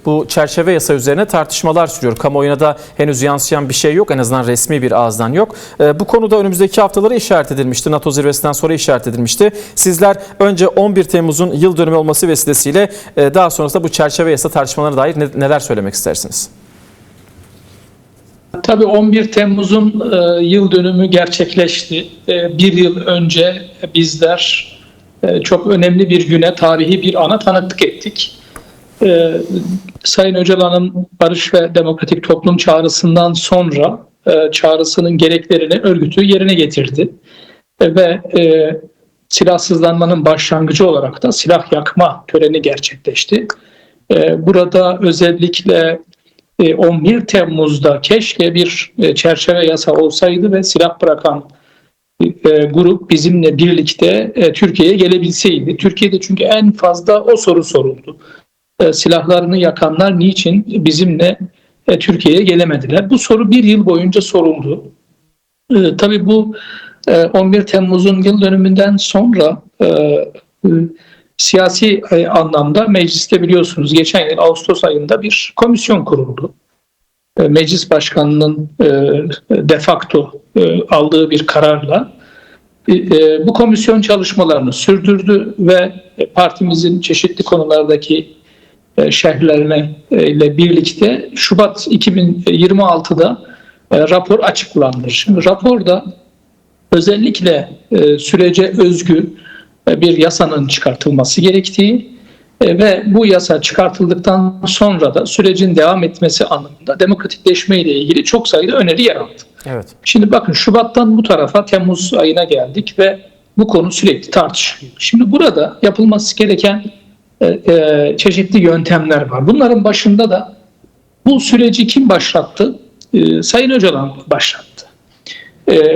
Bu çerçeve yasa üzerine tartışmalar sürüyor. Kamuoyuna da henüz yansıyan bir şey yok. En azından resmi bir ağızdan yok. Bu konuda önümüzdeki haftalara işaret edilmişti. NATO zirvesinden sonra işaret edilmişti. Sizler önce 11 Temmuz'un yıl dönümü olması vesilesiyle daha sonrasında bu çerçeve yasa tartışmalarına dair neler söylemek istersiniz? Tabii 11 Temmuz'un yıl dönümü gerçekleşti. Bir yıl önce bizler çok önemli bir güne, tarihi bir ana tanıklık ettik. Sayın Öcalan'ın Barış ve Demokratik Toplum çağrısından sonra çağrısının gereklerini örgütü yerine getirdi. Ve silahsızlanmanın başlangıcı olarak da silah yakma töreni gerçekleşti. Burada özellikle 11 Temmuz'da keşke bir çerçeve yasa olsaydı ve silah bırakan grup bizimle birlikte Türkiye'ye gelebilseydi. Türkiye'de çünkü en fazla o soru soruldu. Silahlarını yakanlar niçin bizimle Türkiye'ye gelemediler? Bu soru bir yıl boyunca soruldu. Tabii bu 11 Temmuz'un yıl dönümünden sonra siyasi anlamda mecliste biliyorsunuz geçen yıl Ağustos ayında bir komisyon kuruldu. Meclis Başkanı'nın de facto aldığı bir kararla bu komisyon çalışmalarını sürdürdü ve partimizin çeşitli konulardaki şerhlerine ile birlikte Şubat 2026'da rapor açıklandı. Şimdi raporda özellikle sürece özgü bir yasanın çıkartılması gerektiği ve bu yasa çıkartıldıktan sonra da sürecin devam etmesi anlamında demokratikleşme ile ilgili çok sayıda öneri yer aldı. Evet. Şimdi bakın Şubat'tan bu tarafa Temmuz ayına geldik ve bu konu sürekli tartışılıyor. Şimdi burada yapılması gereken çeşitli yöntemler var. Bunların başında da bu süreci kim başlattı? Sayın Öcalan başlattı.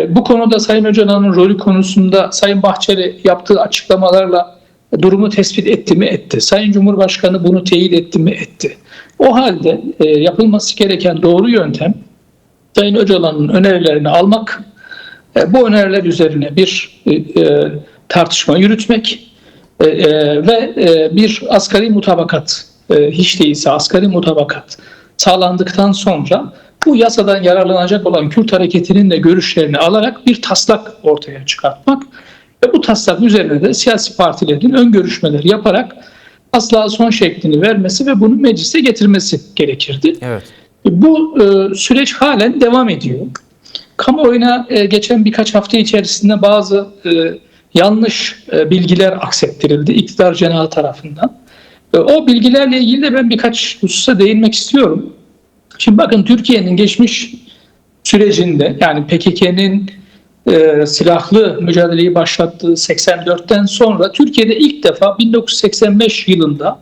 Bu konuda Sayın Öcalan'ın rolü konusunda Sayın Bahçeli yaptığı açıklamalarla durumu tespit etti mi? Etti. Sayın Cumhurbaşkanı bunu teyit etti mi? Etti. O halde yapılması gereken doğru yöntem Sayın Öcalan'ın önerilerini almak, bu öneriler üzerine bir tartışma yürütmek ve bir asgari mutabakat, hiç değilse asgari mutabakat sağlandıktan sonra bu yasadan yararlanacak olan Kürt hareketinin de görüşlerini alarak bir taslak ortaya çıkartmak ve bu taslak üzerine de siyasi partilerin ön görüşmeler yaparak taslağa son şeklini vermesi ve bunu meclise getirmesi gerekirdi. Evet. Bu süreç halen devam ediyor. Kamuoyuna geçen birkaç hafta içerisinde bazı yanlış bilgiler aksettirildi iktidar cenahı tarafından. O bilgilerle ilgili de ben birkaç hususa değinmek istiyorum. Şimdi bakın Türkiye'nin geçmiş sürecinde yani PKK'nın silahlı mücadeleyi başlattığı 84'ten sonra Türkiye'de ilk defa 1985 yılında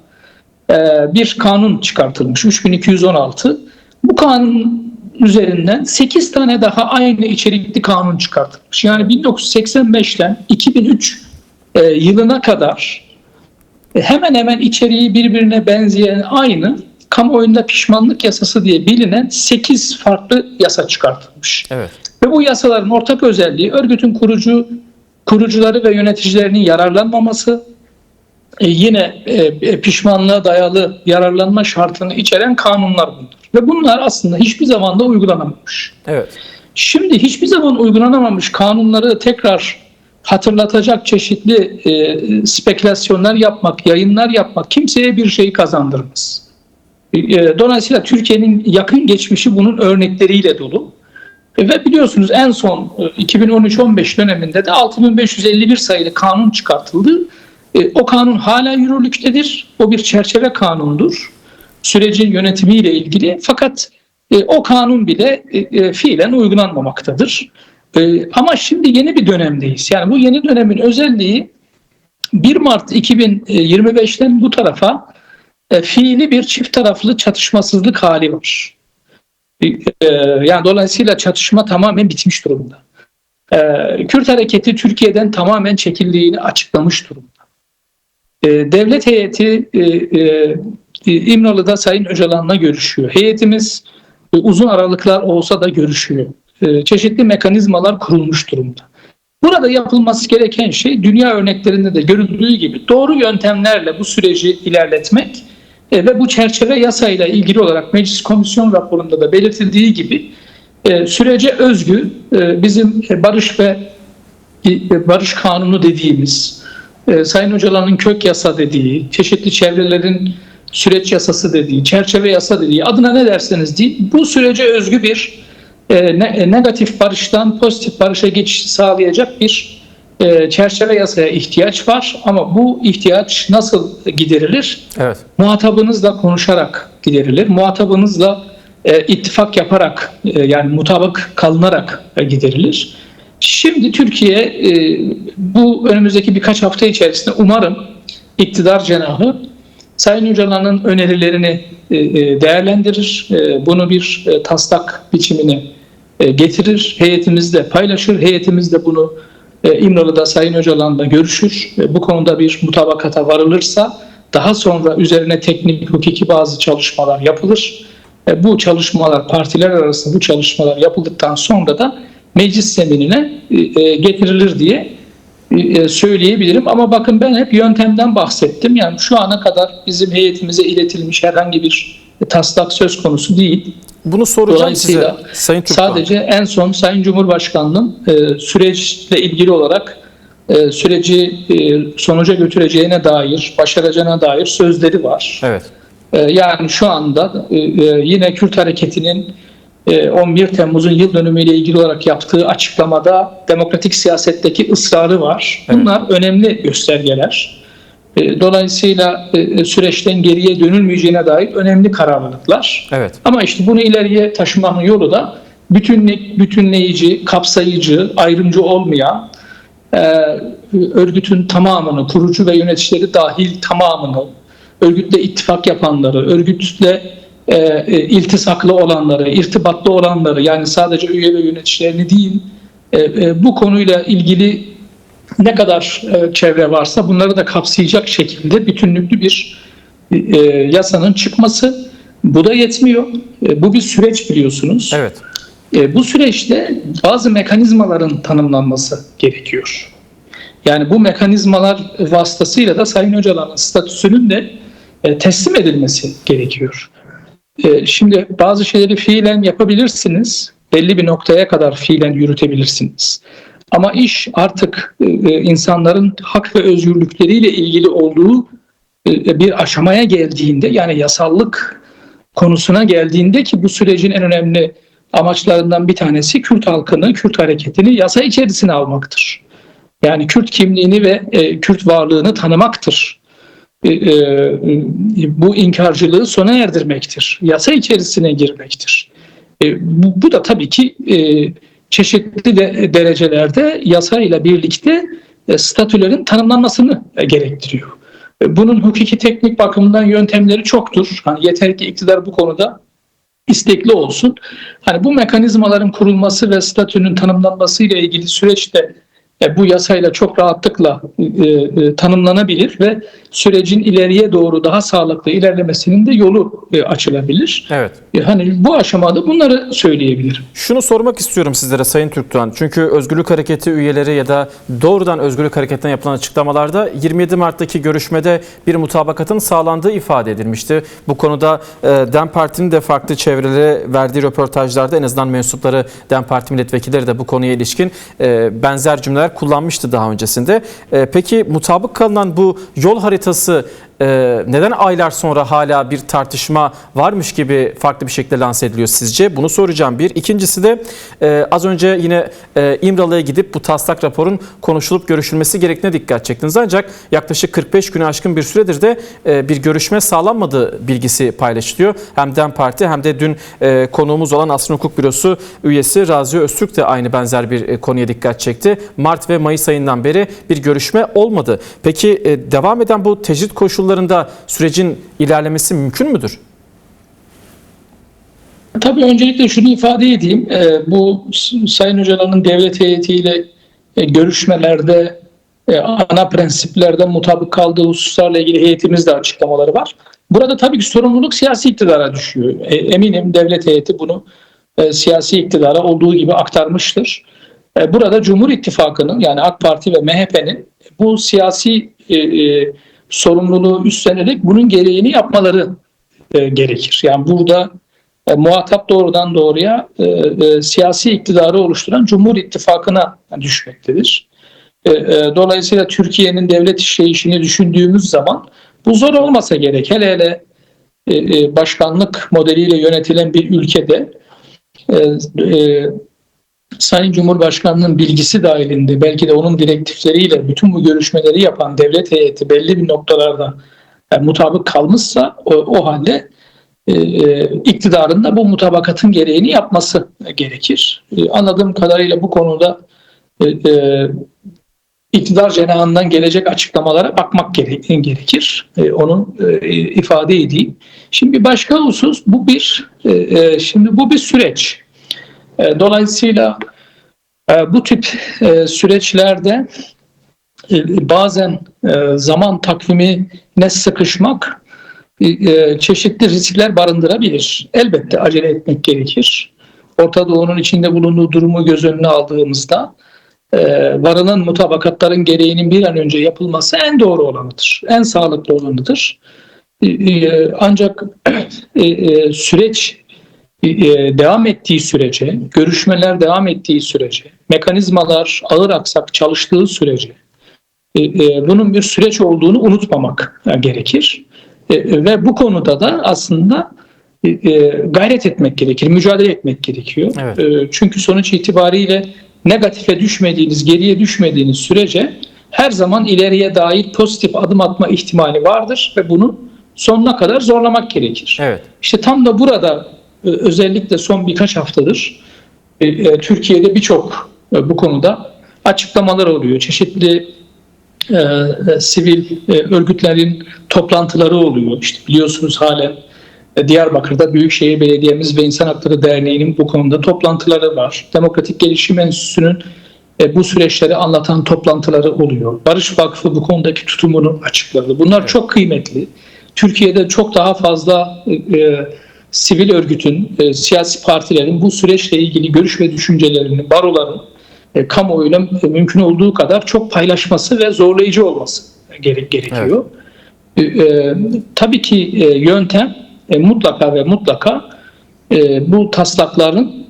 bir kanun çıkartılmış 3216. Bu kanun üzerinden 8 tane daha aynı içerikli kanun çıkartılmış. Yani 1985'ten 2003 yılına kadar hemen hemen içeriği birbirine benzeyen aynı kamuoyunda pişmanlık yasası diye bilinen 8 farklı yasa çıkartılmış. Evet. Ve bu yasaların ortak özelliği örgütün kurucuları ve yöneticilerinin yararlanmaması, yine pişmanlığa dayalı yararlanma şartını içeren kanunlar bunlar. Ve bunlar aslında hiçbir zaman da uygulanamamış. Evet. Şimdi hiçbir zaman uygulanamamış kanunları tekrar hatırlatacak çeşitli spekülasyonlar yapmak, yayınlar yapmak kimseye bir şey kazandırmaz. Dolayısıyla Türkiye'nin yakın geçmişi bunun örnekleriyle dolu. Ve biliyorsunuz en son 2013-15 döneminde de 6551 sayılı kanun çıkartıldı. O kanun hala yürürlüktedir. O bir çerçeve kanundur. Sürecin yönetimiyle ilgili. Fakat o kanun bile fiilen uygulanmamaktadır. Ama şimdi yeni bir dönemdeyiz. Yani bu yeni dönemin özelliği 1 Mart 2025'ten bu tarafa fiili bir çift taraflı çatışmasızlık hali var. Yani dolayısıyla çatışma tamamen bitmiş durumda. Kürt hareketi Türkiye'den tamamen çekildiğini açıklamış durumda. Devlet heyeti İmralı'da Sayın Öcalan'la görüşüyor. Heyetimiz uzun aralıklar olsa da görüşüyor. Çeşitli mekanizmalar kurulmuş durumda. Burada yapılması gereken şey dünya örneklerinde de görüldüğü gibi doğru yöntemlerle bu süreci ilerletmek Ve bu çerçeve yasayla ilgili olarak meclis komisyon raporunda da belirtildiği gibi sürece özgü bizim barış kanunu dediğimiz, Sayın Öcalan'ın kök yasa dediği, çeşitli çevrelerin süreç yasası dediği, çerçeve yasa dediği, adına ne derseniz deyin, bu sürece özgü bir negatif barıştan pozitif barışa geçiş sağlayacak bir çerçeve yasaya ihtiyaç var. Ama bu ihtiyaç nasıl giderilir? Evet. Muhatabınızla konuşarak giderilir. Muhatabınızla ittifak yaparak, yani mutabık kalınarak giderilir. Şimdi Türkiye bu önümüzdeki birkaç hafta içerisinde umarım iktidar cenahı Sayın Öcalan'ın önerilerini değerlendirir. Bunu bir taslak biçimine getirir. Heyetimizle paylaşır. Heyetimiz de bunu İmralı'da Sayın Öcalan'la görüşür. Bu konuda bir mutabakata varılırsa daha sonra üzerine teknik, hukuki bazı çalışmalar yapılır. Bu çalışmalar, partiler arasında bu çalışmalar yapıldıktan sonra da meclis zeminine getirilir diye söyleyebilirim. Ama bakın ben hep yöntemden bahsettim. Yani şu ana kadar bizim heyetimize iletilmiş herhangi bir taslak söz konusu değil. Bunu soracağım Dolayısıyla size Sayın Türkdoğan. sadece en son Sayın Cumhurbaşkanı'nın süreçle ilgili olarak süreci sonuca götüreceğine dair, başaracağına dair sözleri var. Evet. Yani şu anda yine Kürt hareketinin 11 Temmuz'un yıl dönümüyle ilgili olarak yaptığı açıklamada demokratik siyasetteki ısrarı var. Bunlar önemli göstergeler. Dolayısıyla süreçten geriye dönülmeyeceğine dair önemli kararlılıklar. Evet. Ama işte bunu ileriye taşımanın yolu da bütünleyici, kapsayıcı, ayrımcı olmayan, örgütün tamamını, kurucu ve yöneticileri dahil tamamını, örgütle ittifak yapanları, örgütle iltisaklı olanları, irtibatlı olanları, yani sadece üye ve yöneticilerini değil, bu konuyla ilgili ne kadar çevre varsa bunları da kapsayacak şekilde bütünlüklü bir yasanın çıkması. Bu da yetmiyor. Bu bir süreç, biliyorsunuz. Evet. Bu süreçte bazı mekanizmaların tanımlanması gerekiyor. Yani bu mekanizmalar vasıtasıyla da Sayın Öcalan'ın statüsünün de teslim edilmesi gerekiyor. Şimdi bazı şeyleri fiilen yapabilirsiniz. Belli bir noktaya kadar fiilen yürütebilirsiniz. Ama iş artık insanların hak ve özgürlükleriyle ilgili olduğu bir aşamaya geldiğinde, yani yasallık konusuna geldiğinde, ki bu sürecin en önemli amaçlarından bir tanesi Kürt halkını, Kürt hareketini yasa içerisine almaktır. Yani Kürt kimliğini ve Kürt varlığını tanımaktır. Bu inkarcılığı sona erdirmektir. Yasa içerisine girmektir. Bu da tabii ki çeşitli derecelerde yasa ile birlikte statülerin tanımlanmasını gerektiriyor. Bunun hukuki teknik bakımından yöntemleri çoktur. Hani yeter ki iktidar bu konuda istekli olsun. Hani bu mekanizmaların kurulması ve statünün tanımlanması ile ilgili süreçte bu yasayla çok rahatlıkla tanımlanabilir ve sürecin ileriye doğru daha sağlıklı ilerlemesinin de yolu açılabilir. Evet. Hani bu aşamada bunları söyleyebilirim. Şunu sormak istiyorum sizlere Sayın Türkdoğan. Çünkü Özgürlük Hareketi üyeleri ya da doğrudan Özgürlük Hareketi'ne yapılan açıklamalarda 27 Mart'taki görüşmede bir mutabakatın sağlandığı ifade edilmişti. Bu konuda DEM Parti'nin de farklı çevrelere verdiği röportajlarda en azından mensupları, DEM Parti milletvekilleri de bu konuya ilişkin benzer cümleler kullanmıştı daha öncesinde. Peki mutabık kalınan bu yol haritası neden aylar sonra hala bir tartışma varmış gibi farklı bir şekilde lanse ediliyor sizce? Bunu soracağım bir. İkincisi de az önce yine İmralı'ya gidip bu taslak raporun konuşulup görüşülmesi gerektiğine dikkat çektiniz. Ancak yaklaşık 45 güne aşkın bir süredir de bir görüşme sağlanmadığı bilgisi paylaşılıyor. Hem DEM Parti hem de dün konuğumuz olan Asrın Hukuk Bürosu üyesi Raziye Öztürk de aynı benzer bir konuya dikkat çekti. Mart ve Mayıs ayından beri bir görüşme olmadı. Peki devam eden bu tecrit koşullarında sürecin ilerlemesi mümkün müdür? Tabii öncelikle şunu ifade edeyim. Bu Sayın Öcalan'ın devlet heyetiyle görüşmelerde ana prensiplerden mutabık kaldığı hususlarla ilgili heyetimizde açıklamaları var. Burada tabii ki sorumluluk siyasi iktidara düşüyor. Eminim devlet heyeti bunu siyasi iktidara olduğu gibi aktarmıştır. Burada Cumhur İttifakı'nın, yani AK Parti ve MHP'nin bu siyasi sorumluluğu üstlenerek bunun gereğini yapmaları gerekir. Yani burada muhatap doğrudan doğruya siyasi iktidarı oluşturan Cumhur İttifakı'na düşmektedir. Dolayısıyla Türkiye'nin devlet işleyişini düşündüğümüz zaman bu zor olmasa gerek. Hele başkanlık modeliyle yönetilen bir ülkede Sayın Cumhurbaşkanı'nın bilgisi dahilinde belki de onun direktifleriyle bütün bu görüşmeleri yapan devlet heyeti belli bir noktalarda mutabık kalmışsa o halde iktidarın da bu mutabakatın gereğini yapması gerekir. Anladığım kadarıyla bu konuda iktidar cenahından gelecek açıklamalara bakmak gerekir. Onu ifade edeyim. Şimdi bir başka husus bu bir süreç. Dolayısıyla bu tip süreçlerde bazen zaman takvimine sıkışmak çeşitli riskler barındırabilir. Elbette acele etmek gerekir. Orta Doğu'nun içinde bulunduğu durumu göz önüne aldığımızda varılan mutabakatların gereğinin bir an önce yapılması en doğru olanıdır. En sağlıklı olanıdır. Ancak süreç devam ettiği sürece, görüşmeler devam ettiği sürece, mekanizmalar ağır aksak çalıştığı sürece bunun bir süreç olduğunu unutmamak gerekir. Ve bu konuda da aslında gayret etmek gerekir, mücadele etmek gerekiyor. Evet. Çünkü sonuç itibariyle negatife düşmediğiniz, geriye düşmediğiniz sürece her zaman ileriye dair pozitif adım atma ihtimali vardır ve bunu sonuna kadar zorlamak gerekir. Evet. İşte tam da burada özellikle son birkaç haftadır Türkiye'de birçok bu konuda açıklamalar oluyor. Çeşitli sivil örgütlerin toplantıları oluyor. İşte biliyorsunuz halen Diyarbakır'da Büyükşehir Belediyemiz ve İnsan Hakları Derneği'nin bu konuda toplantıları var. Demokratik Gelişim Enstitüsü'nün bu süreçleri anlatan toplantıları oluyor. Barış Vakfı bu konudaki tutumunu açıkladı. Bunlar çok kıymetli. Türkiye'de çok daha fazla sivil örgütün, siyasi partilerin bu süreçle ilgili görüş ve düşüncelerini, baroların kamuoyuyla mümkün olduğu kadar çok paylaşması ve zorlayıcı olması gerekiyor. Evet. Tabii ki yöntem mutlaka ve mutlaka bu taslakların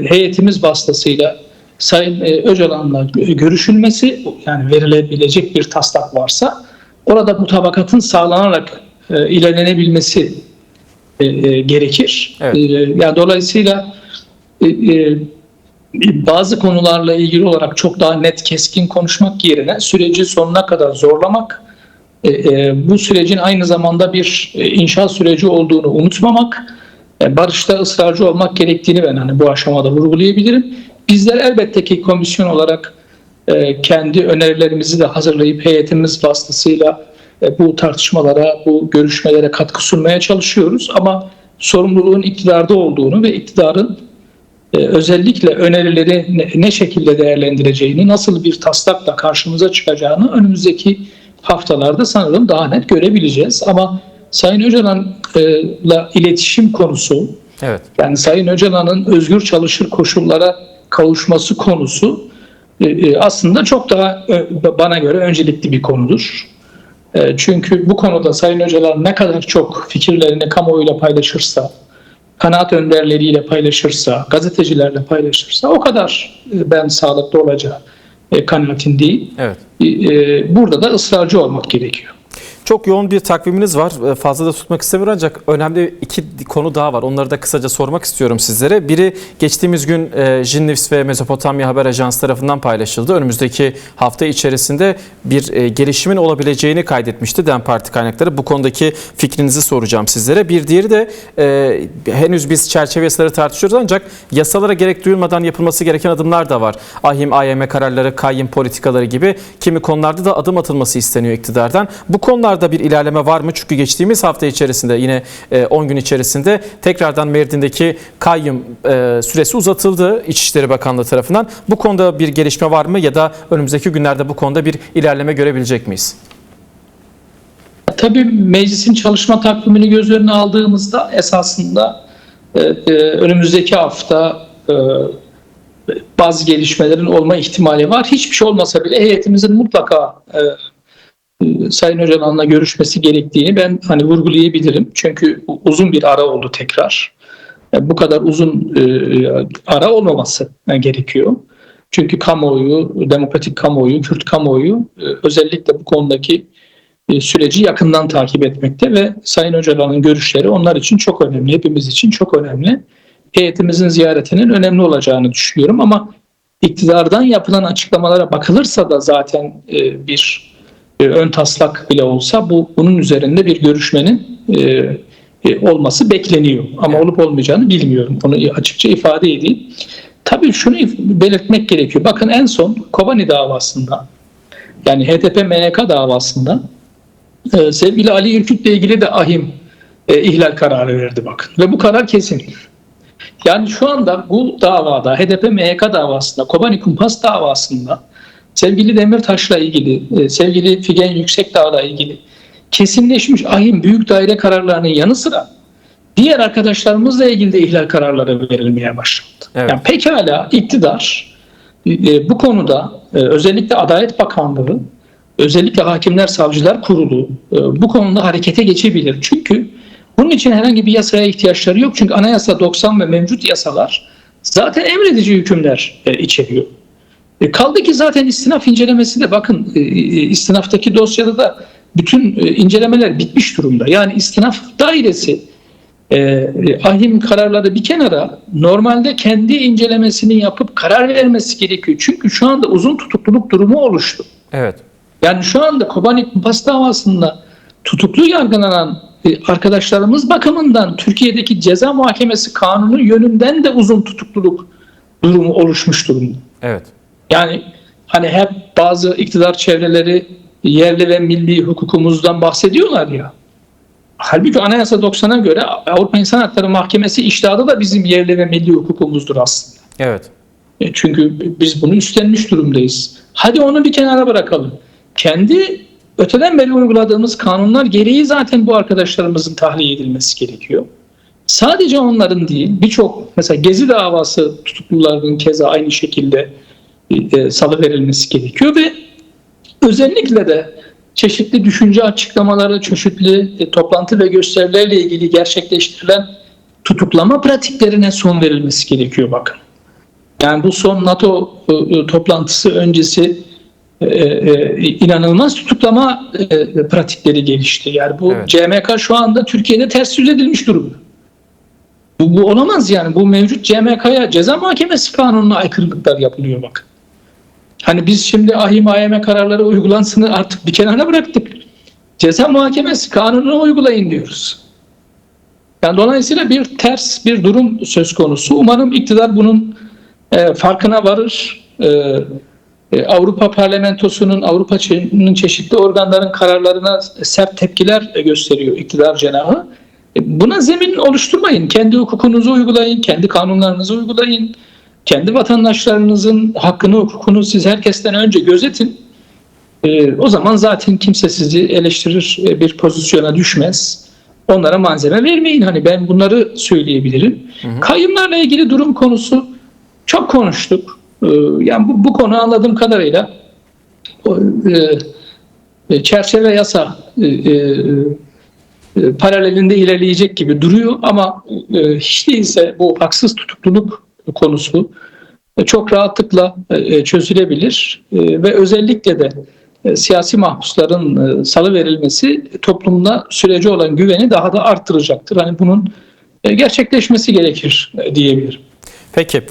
heyetimiz vasıtasıyla Sayın Öcalan'la görüşülmesi, yani verilebilecek bir taslak varsa orada mutabakatın sağlanarak ilerlenebilmesi gerekir. Evet. Yani dolayısıyla bazı konularla ilgili olarak çok daha net, keskin konuşmak yerine süreci sonuna kadar zorlamak, bu sürecin aynı zamanda bir inşaat süreci olduğunu unutmamak, barışta ısrarcı olmak gerektiğini ben bu aşamada vurgulayabilirim. Bizler elbette ki komisyon olarak kendi önerilerimizi de hazırlayıp heyetimiz vasıtasıyla bu tartışmalara, bu görüşmelere katkı sunmaya çalışıyoruz. Ama sorumluluğun iktidarda olduğunu ve iktidarın özellikle önerileri ne şekilde değerlendireceğini, nasıl bir taslakla karşımıza çıkacağını önümüzdeki haftalarda sanırım daha net görebileceğiz. Ama Sayın Öcalan'la iletişim konusu, evet, yani Sayın Öcalan'ın özgür çalışır koşullara kavuşması konusu aslında çok daha bana göre öncelikli bir konudur. Çünkü bu konuda Sayın Öcalan ne kadar çok fikirlerini kamuoyuyla paylaşırsa, kanaat önderleriyle paylaşırsa, gazetecilerle paylaşırsa o kadar ben sağlıklı olacağı kanaatindeyim. Evet. Burada da ısrarcı olmak gerekiyor. Çok yoğun bir takviminiz var. Fazla da tutmak istemiyorum ancak önemli iki konu daha var. Onları da kısaca sormak istiyorum sizlere. Biri geçtiğimiz gün Jinnews ve Mezopotamya Haber Ajansı tarafından paylaşıldı. Önümüzdeki hafta içerisinde bir gelişimin olabileceğini kaydetmişti DEM Parti kaynakları. Bu konudaki fikrinizi soracağım sizlere. Bir diğeri de henüz biz çerçeve yasaları tartışıyoruz ancak yasalara gerek duyulmadan yapılması gereken adımlar da var. AİM, AYM kararları, kayyım politikaları gibi kimi konularda da adım atılması isteniyor iktidardan. Bu konularda bir ilerleme var mı? Çünkü geçtiğimiz hafta içerisinde yine 10 gün içerisinde tekrardan Mardin'deki kayyum süresi uzatıldı İçişleri Bakanlığı tarafından. Bu konuda bir gelişme var mı ya da önümüzdeki günlerde bu konuda bir ilerleme görebilecek miyiz? Tabii meclisin çalışma takvimini göz önüne aldığımızda esasında önümüzdeki hafta bazı gelişmelerin olma ihtimali var. Hiçbir şey olmasa bile heyetimizin mutlaka Sayın Öcalan'la görüşmesi gerektiğini ben hani vurgulayabilirim. Çünkü uzun bir ara oldu tekrar. Bu kadar uzun ara olmaması gerekiyor. Çünkü kamuoyu, demokratik kamuoyu, Kürt kamuoyu özellikle bu konudaki süreci yakından takip etmekte ve Sayın Öcalan'ın görüşleri onlar için çok önemli, hepimiz için çok önemli. Heyetimizin ziyaretinin önemli olacağını düşünüyorum ama iktidardan yapılan açıklamalara bakılırsa da zaten bir ön taslak bile olsa bunun üzerinde bir görüşmenin olması bekleniyor. Ama olup olmayacağını bilmiyorum. Onu açıkça ifade edeyim. Tabii şunu belirtmek gerekiyor. Bakın en son Kobani davasında, yani HDP-MYK davasında sevgili Ali Ürküt'le ilgili de ahim ihlal kararı verdi bakın. Ve bu karar kesin. Yani şu anda bu davada, HDP-MYK davasında, Kobani Kumpas davasında sevgili Demirtaş'la ilgili, sevgili Figen Yüksekdağ'la ilgili kesinleşmiş ahim büyük daire kararlarının yanı sıra diğer arkadaşlarımızla ilgili de ihlal kararları verilmeye başlandı. Evet. Yani pekala iktidar bu konuda özellikle Adalet Bakanlığı, özellikle Hakimler Savcılar Kurulu bu konuda harekete geçebilir. Çünkü bunun için herhangi bir yasaya ihtiyaçları yok. Çünkü Anayasa 90 ve mevcut yasalar zaten emredici hükümler içeriyor. Kaldı ki zaten istinaf incelemesi de bakın istinaftaki dosyada da bütün incelemeler bitmiş durumda. Yani istinaf dairesi ahim kararları bir kenara normalde kendi incelemesini yapıp karar vermesi gerekiyor. Çünkü şu anda uzun tutukluluk durumu oluştu. Evet. Yani şu anda Kobani Kumpas davasında tutuklu yargılanan arkadaşlarımız bakımından Türkiye'deki ceza muhakemesi kanunu yönünden de uzun tutukluluk durumu oluşmuş durumda. Evet. Yani hani hep bazı iktidar çevreleri yerli ve milli hukukumuzdan bahsediyorlar ya. Halbuki Anayasa 90'a göre Avrupa İnsan Hakları Mahkemesi iştahı da bizim yerli ve milli hukukumuzdur aslında. Evet. Çünkü biz bunu üstlenmiş durumdayız. Hadi onu bir kenara bırakalım. Kendi öteden beri uyguladığımız kanunlar gereği zaten bu arkadaşlarımızın tahliye edilmesi gerekiyor. Sadece onların değil, birçok mesela Gezi davası tutuklularının keza aynı şekilde salıverilmesi gerekiyor ve özellikle de çeşitli düşünce açıklamaları, çeşitli toplantı ve gösterilerle ilgili gerçekleştirilen tutuklama pratiklerine son verilmesi gerekiyor bakın. Yani bu son NATO toplantısı öncesi inanılmaz tutuklama pratikleri gelişti. Yani bu evet. CMK şu anda Türkiye'de ters yüz edilmiş durumda. Bu olamaz yani. Bu mevcut CMK'ya ceza muhakemesi kanununa aykırılıklar yapılıyor bakın. Hani biz şimdi ahim AYM kararları uygulansını artık bir kenara bıraktık. Ceza muhakemesi kanununu uygulayın diyoruz. Yani dolayısıyla bir ters bir durum söz konusu. Umarım iktidar bunun farkına varır. Avrupa Parlamentosu'nun, Avrupa'nın çeşitli organların kararlarına sert tepkiler gösteriyor iktidar cenahı. Buna zemin oluşturmayın. Kendi hukukunuzu uygulayın, kendi kanunlarınızı uygulayın. Kendi vatandaşlarınızın hakkını, hukukunu siz herkesten önce gözetin. O zaman zaten kimse sizi eleştirir bir pozisyona düşmez. Onlara malzeme vermeyin. Hani ben bunları söyleyebilirim. Kayımlarla ilgili durum konusu çok konuştuk. Yani bu konu anladığım kadarıyla çerçeve yasa paralelinde ilerleyecek gibi duruyor ama hiç değilse bu haksız tutukluluk konusu çok rahatlıkla çözülebilir ve özellikle de siyasi mahpusların salıverilmesi toplumda sürece olan güveni daha da arttıracaktır. Hani bunun gerçekleşmesi gerekir diyebilirim. Peki.